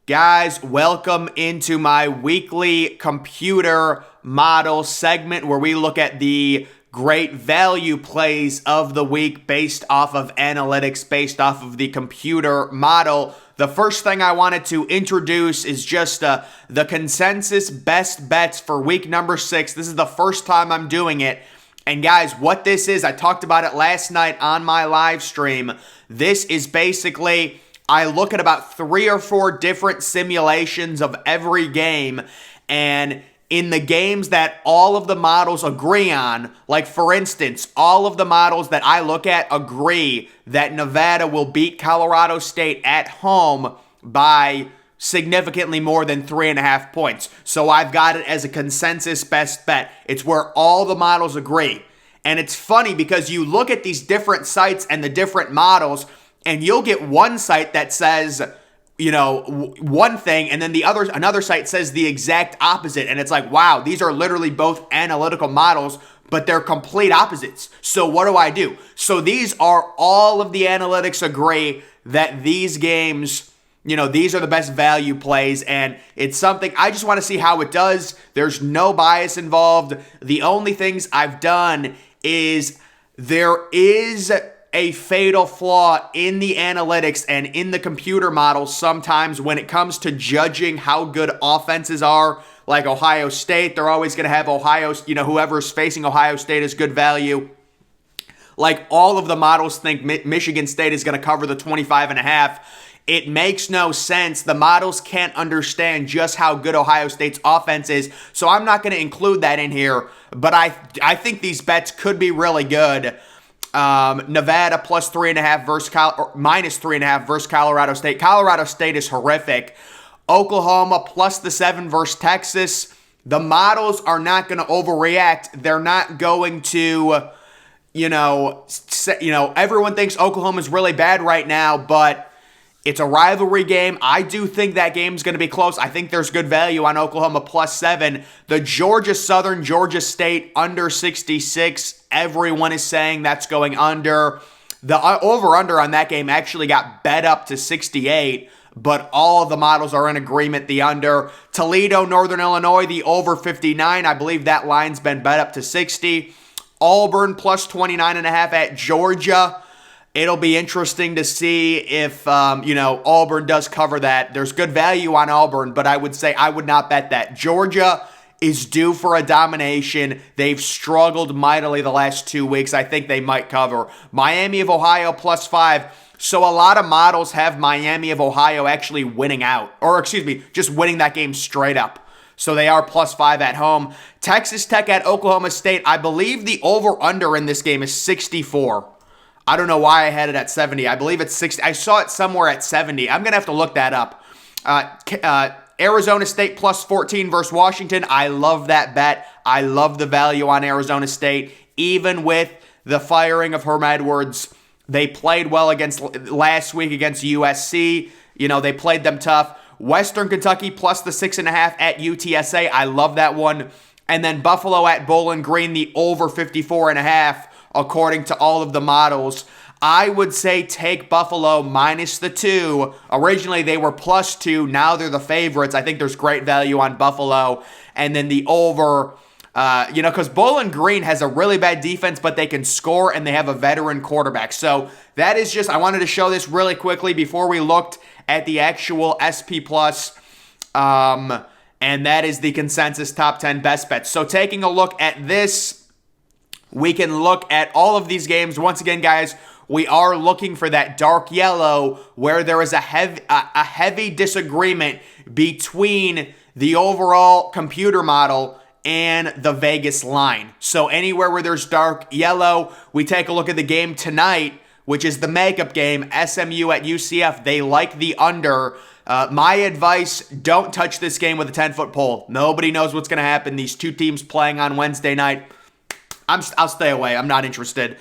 Guys, welcome into my weekly computer model segment where we look at the great value plays of the week based off of analytics, based off of the computer model. The first thing I wanted to introduce is just the consensus best bets for week number 6. This is the first time I'm doing it. And guys, what this is, I talked about it last night on my live stream. This is basically, I look at about 3 or 4 different simulations of every game, and in the games that all of the models agree on, like for instance, all of the models that I look at agree that Nevada will beat Colorado State at home by significantly more than 3.5 points. So I've got it as a consensus best bet. It's where all the models agree. And it's funny because you look at these different sites and the different models, and you'll get one site that says, you know, one thing, and then another site says the exact opposite. And it's like, wow, these are literally both analytical models, but they're complete opposites. So what do? So these are all of the analytics agree that these games, you know, these are the best value plays, and it's something I just want to see how it does. There's no bias involved. The only things I've done is there is a fatal flaw in the analytics and in the computer models sometimes when it comes to judging how good offenses are. Like Ohio State, they're always going to have whoever's facing Ohio State is good value. Like all of the models think Michigan State is going to cover the 25.5. It makes no sense. The models can't understand just how good Ohio State's offense is, so I'm not going to include that in here, but I think these bets could be really good. Nevada plus 3.5 versus minus 3.5 versus Colorado State. Colorado State is horrific. Oklahoma plus the 7 versus Texas. The models are not going to overreact. They're not going to, everyone thinks Oklahoma's really bad right now, but it's a rivalry game. I do think that game's going to be close. I think there's good value on Oklahoma plus 7. The Georgia Southern, Georgia State under 66. Everyone is saying that's going under. The over-under on that game actually got bet up to 68, but all of the models are in agreement, the under. Toledo, Northern Illinois, the over 59. I believe that line's been bet up to 60. Auburn plus 29.5 at Georgia. It'll be interesting to see if, Auburn does cover that. There's good value on Auburn, but I would say I would not bet that. Georgia is due for a domination. They've struggled mightily the last 2 weeks. I think they might cover. Miami of Ohio plus 5. So a lot of models have Miami of Ohio actually winning out. Or, just winning that game straight up. So they are plus 5 at home. Texas Tech at Oklahoma State. I believe the over-under in this game is 64. I don't know why I had it at 70. I believe it's 60. I saw it somewhere at 70. I'm going to have to look that up. Arizona State plus 14 versus Washington. I love that bet. I love the value on Arizona State. Even with the firing of Herm Edwards, they played well last week against USC. They played them tough. Western Kentucky plus the 6.5 at UTSA. I love that one. And then Buffalo at Bowling Green, the over 54.5. According to all of the models. I would say take Buffalo minus the 2. Originally, they were plus 2. Now they're the favorites. I think there's great value on Buffalo. And then the over, because Bowling Green has a really bad defense, but they can score, and they have a veteran quarterback. So that is I wanted to show this really quickly before we looked at the actual SP+. And that is the consensus top 10 best bets. So taking a look at this, we can look at all of these games. Once again, guys, we are looking for that dark yellow where there is a heavy disagreement between the overall computer model and the Vegas line. So anywhere where there's dark yellow, we take a look at the game tonight, which is the makeup game, SMU at UCF. They like the under. My advice, don't touch this game with a 10-foot pole. Nobody knows what's going to happen. These two teams playing on Wednesday night. I'll stay away. I'm not interested.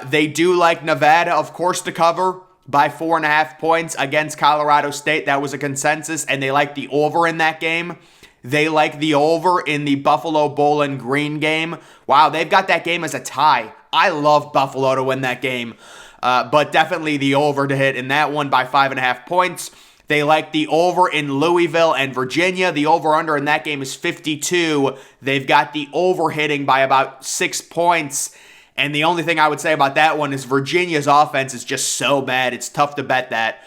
They do like Nevada, of course, to cover by 4.5 points against Colorado State. That was a consensus, and they like the over in that game. They like the over in the Buffalo Bowling Green game. Wow, they've got that game as a tie. I love Buffalo to win that game. but definitely the over to hit in that one by 5.5 points. They like the over in Louisville and Virginia. The over-under in that game is 52. They've got the over hitting by about 6 points. And the only thing I would say about that one is Virginia's offense is just so bad. It's tough to bet that.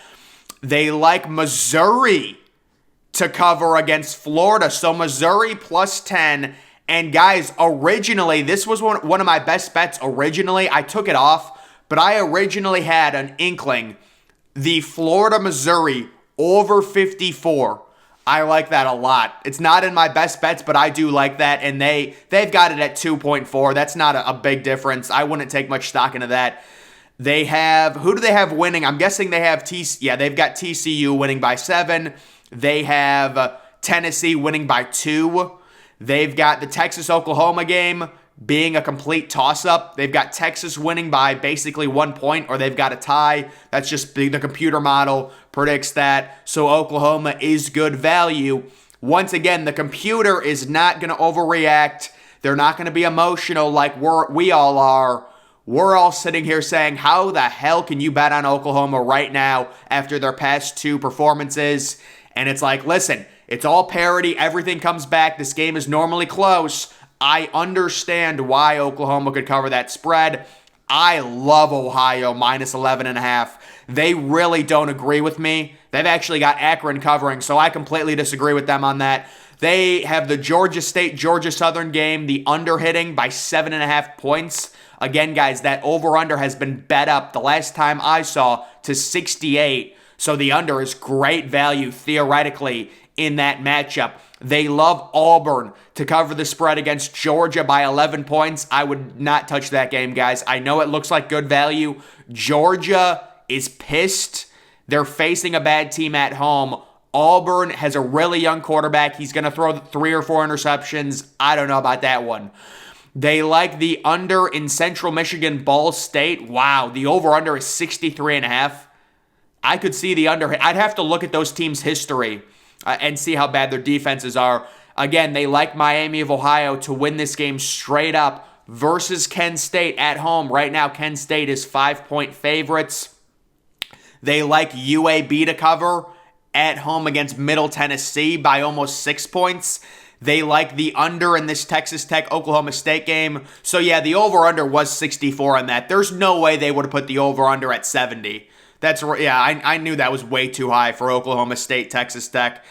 They like Missouri to cover against Florida. So Missouri plus 10. And guys, originally, this was one of my best bets originally. I took it off, but I originally had an inkling. The Florida-Missouri over 54. I like that a lot. It's not in my best bets, but I do like that, and they've got it at 2.4. That's not a big difference. I wouldn't take much stock into that. They have, who do they have winning? I'm guessing they have they've got TCU winning by 7. They have Tennessee winning by 2. They've got the Texas-Oklahoma game being a complete toss-up. They've got Texas winning by basically 1 point, or they've got a tie. That's just the computer model predicts that. So Oklahoma is good value. Once again, the computer is not going to overreact. They're not going to be emotional like we all are. We're all sitting here saying, how the hell can you bet on Oklahoma right now after their past 2 performances? And it's like, listen, it's all parity. Everything comes back. This game is normally close. I understand why Oklahoma could cover that spread. I love Ohio minus 11.5. They really don't agree with me. They've actually got Akron covering, so I completely disagree with them on that. They have the Georgia State-Georgia Southern game, the under hitting by 7.5 points. Again, guys, that over-under has been bet up the last time I saw to 68. So the under is great value theoretically in that matchup. They love Auburn to cover the spread against Georgia by 11 points. I would not touch that game, guys. I know it looks like good value. Georgia is pissed. They're facing a bad team at home. Auburn has a really young quarterback. He's going to throw 3 or 4 interceptions. I don't know about that one. They like the under in Central Michigan Ball State. Wow, the over-under is 63.5. I could see the under. I'd have to look at those teams' history and see how bad their defenses are. Again, they like Miami of Ohio to win this game straight up versus Kent State at home. Right now, Kent State is 5-point favorites. They like UAB to cover at home against Middle Tennessee by almost 6 points. They like the under in this Texas Tech-Oklahoma State game. So yeah, the over-under was 64 on that. There's no way they would have put the over-under at 70. I knew that was way too high for Oklahoma State, Texas Tech.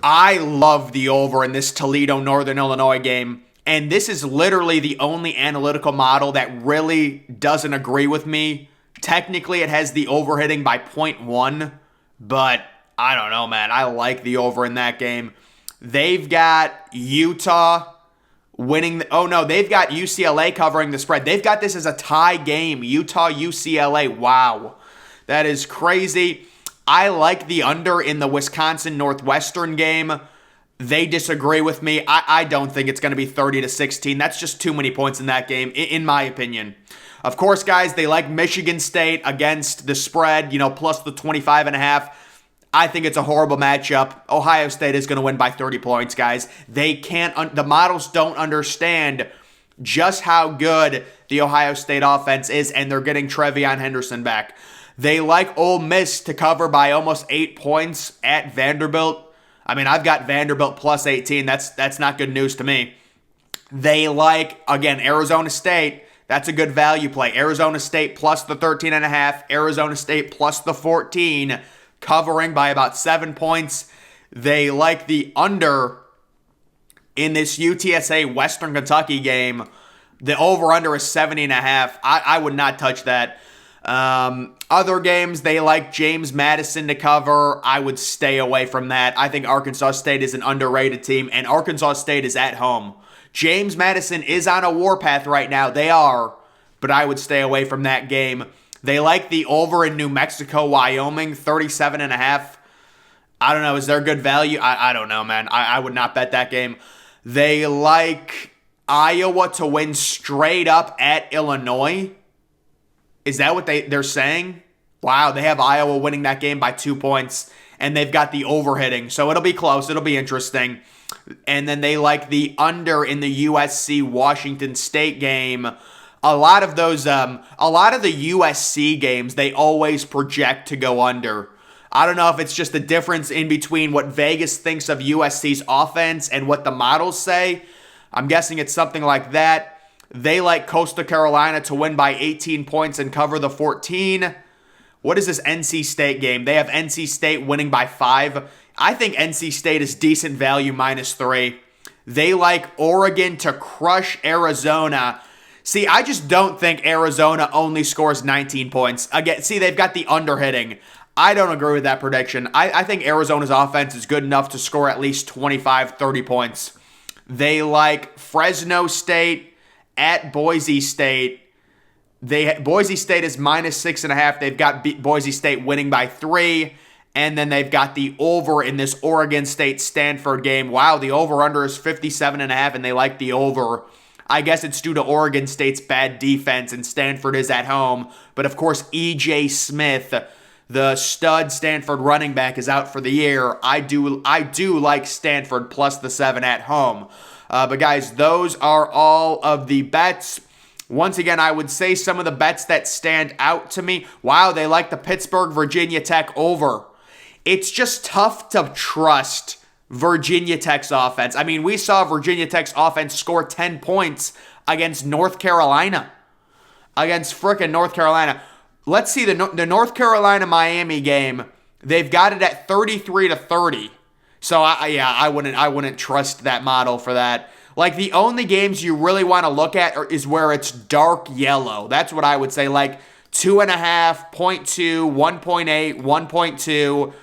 I love the over in this Toledo-Northern Illinois game. And this is literally the only analytical model that really doesn't agree with me. Technically, it has the over hitting by 0.1. But I don't know, man. I like the over in that game. They've got Utah winning. They've got UCLA covering the spread. They've got this as a tie game. Utah-UCLA. Wow. That is crazy. I like the under in the Wisconsin-Northwestern game. They disagree with me. I don't think it's going to be 30-16. That's just too many points in that game, in my opinion. Of course, guys, they like Michigan State against the spread, plus the 25.5. I think it's a horrible matchup. Ohio State is going to win by 30 points, guys. The models don't understand just how good the Ohio State offense is, and they're getting Trevion Henderson back. They like Ole Miss to cover by almost 8 points at Vanderbilt. I mean, I've got Vanderbilt plus 18. That's not good news to me. They like, again, Arizona State. That's a good value play. Arizona State plus the 13.5. Arizona State plus the 14. Covering by about 7 points. They like the under in this UTSA Western Kentucky game. The over-under is 70.5. I would not touch that. Other games, they like James Madison to cover. I would stay away from that. I think Arkansas State is an underrated team, and Arkansas State is at home. James Madison is on a warpath right now. They are, but I would stay away from that game. They like the over in New Mexico, Wyoming, 37.5. I don't know. Is there good value? I don't know, man. I would not bet that game. They like Iowa to win straight up at Illinois. Is that what they're saying? Wow, they have Iowa winning that game by 2 points, and they've got the over hitting. So it'll be close. It'll be interesting. And then they like the under in the USC-Washington State game. A lot of those, a lot of the USC games, they always project to go under. I don't know if it's just the difference in between what Vegas thinks of USC's offense and what the models say. I'm guessing it's something like that. They like Coastal Carolina to win by 18 points and cover the 14. What is this NC State game? They have NC State winning by 5. I think NC State is decent value -3. They like Oregon to crush Arizona. See, I just don't think Arizona only scores 19 points. Again, see, they've got the under-hitting. I don't agree with that prediction. I think Arizona's offense is good enough to score at least 25, 30 points. They like Fresno State at Boise State. Boise State is -6.5. They've got Boise State winning by 3. And then they've got the over in this Oregon State-Stanford game. Wow, the over-under is 57.5, and they like the over. I guess it's due to Oregon State's bad defense, and Stanford is at home. But, of course, E.J. Smith, the stud Stanford running back, is out for the year. I do like Stanford plus the 7 at home. But, guys, those are all of the bets. Once again, I would say some of the bets that stand out to me. Wow, they like the Pittsburgh Virginia Tech over. It's just tough to trust Virginia Tech's offense. I mean, we saw Virginia Tech's offense score 10 points against North Carolina. Against frickin' North Carolina. Let's see the North Carolina-Miami game. They've got it at 33-30. So, I wouldn't trust that model for that. Like, the only games you really want to look at is where it's dark yellow. That's what I would say. Like, 2.5, 0.2, 1.8, 1.2.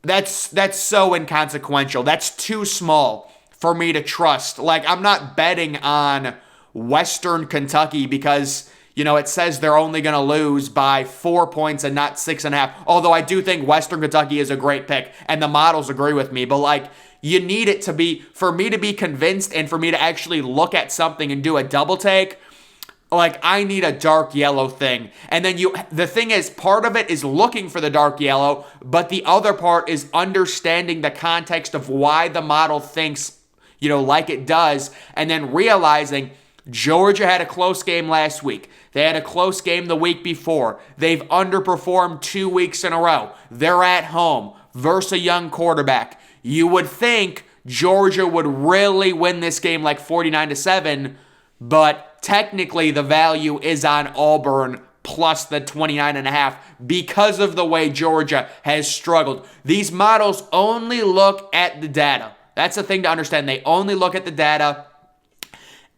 That's so inconsequential. That's too small for me to trust. Like, I'm not betting on Western Kentucky because, it says they're only going to lose by 4 points and not 6.5. Although I do think Western Kentucky is a great pick, and the models agree with me. But, like, you need it to be, for me to be convinced and for me to actually look at something and do a double take, like, I need a dark yellow thing. And then the thing is, part of it is looking for the dark yellow, but the other part is understanding the context of why the model thinks, like it does, and then realizing Georgia had a close game last week. They had a close game the week before. They've underperformed 2 weeks in a row. They're at home versus a young quarterback. You would think Georgia would really win this game like 49-7, but technically the value is on Auburn plus the 29.5 because of the way Georgia has struggled. These models only look at the data. That's the thing to understand. They only look at the data,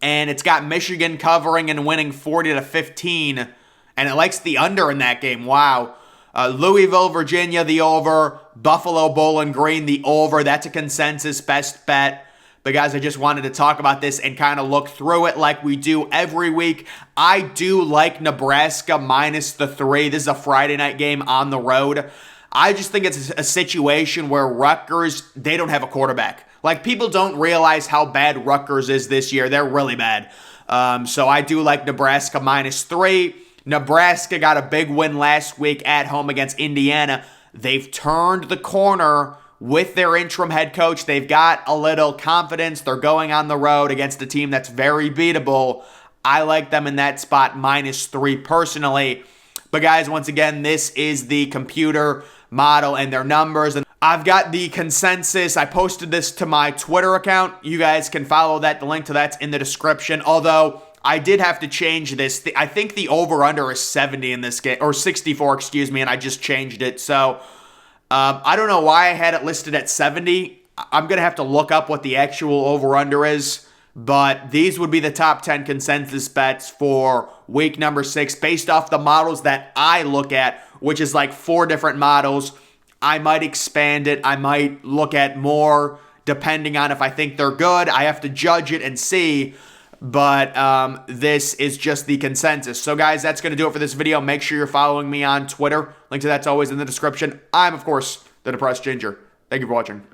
and it's got Michigan covering and winning 40-15, and it likes the under in that game. Wow. Louisville, Virginia, the over. Buffalo, Bowling Green, the over. That's a consensus best bet. But guys, I just wanted to talk about this and kind of look through it like we do every week. I do like Nebraska minus the 3. This is a Friday night game on the road. I just think it's a situation where Rutgers, they don't have a quarterback. Like, people don't realize how bad Rutgers is this year. They're really bad. So I do like Nebraska minus 3. Nebraska got a big win last week at home against Indiana. They've turned the corner with their interim head coach. They've got a little confidence. They're going on the road against a team that's very beatable. I like them in that spot minus 3 personally. But guys, once again, this is the computer model and their numbers. And I've got the consensus. I posted this to my Twitter account. You guys can follow that. The link to that's in the description. Although I did have to change this. I think the over-under is 70 in this game, or 64, excuse me, and I just changed it. So I don't know why I had it listed at 70. I'm going to have to look up what the actual over-under is. But these would be the top 10 consensus bets for week number 6 based off the models that I look at, which is like 4 different models. I might expand it. I might look at more depending on if I think they're good. I have to judge it and see. But this is just the consensus. So guys, that's going to do it for this video. Make sure you're following me on Twitter. Link to that's always in the description. I'm, of course, the Depressed Ginger. Thank you for watching.